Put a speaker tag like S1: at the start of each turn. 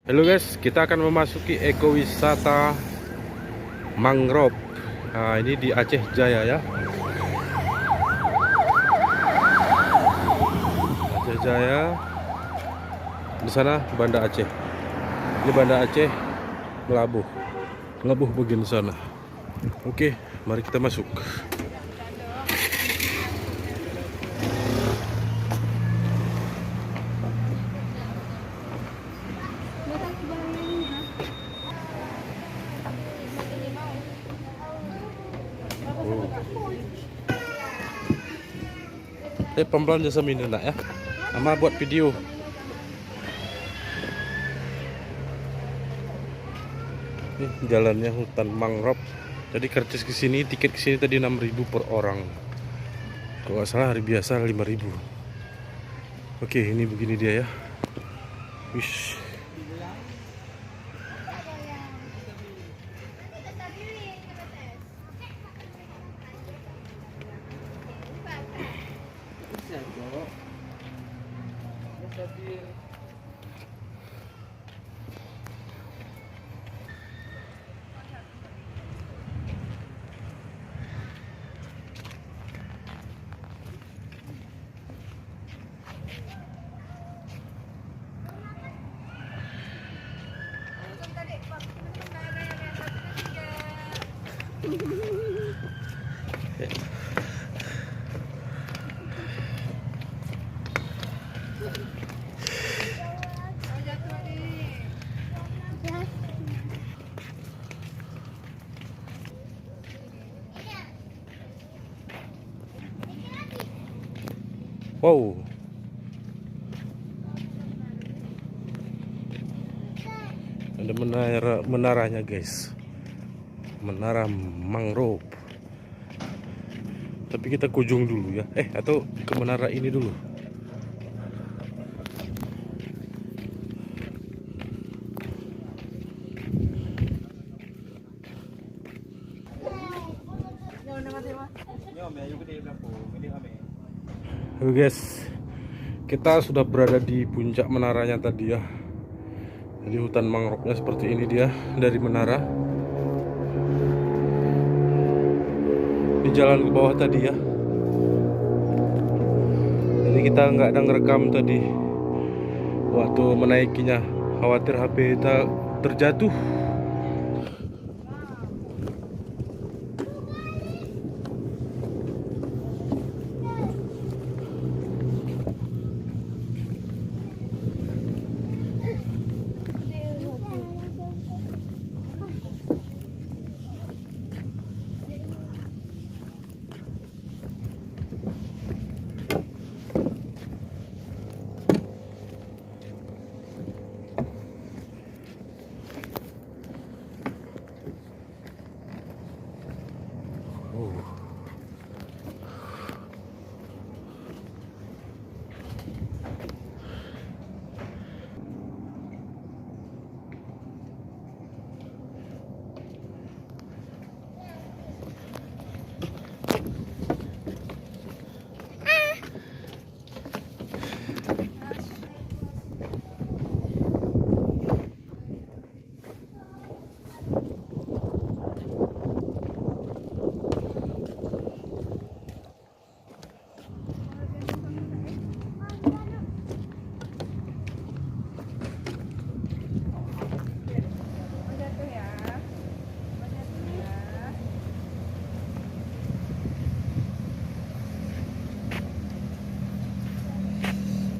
S1: Halo guys, kita akan memasuki ekowisata mangrove. Nah, ini di Aceh Jaya ya. Aceh Jaya. Di sana Banda Aceh. Ini Banda Aceh Melabuh. Melabuh bagian sana. Oke, mari kita masuk. Pelan-pelan jasa ini nak ya. Sama buat video. Ini jalannya hutan mangrove. Jadi kertas ke sini, tiket ke sini tadi 6.000 per orang. Kalau nggak salah hari biasa 5.000. Oke, ini begini dia ya. Wish. Wow. Ada menaranya guys. Menara mangrove. Tapi kita kunjung dulu ya. Atau ke menara ini dulu. Halo guys, kita sudah berada di puncak menaranya tadi ya. Jadi hutan mangrove-nya seperti ini dia dari menara. Di jalan ke bawah tadi ya. Jadi kita nggak ada ngerekam tadi waktu menaikinya, khawatir HP kita terjatuh.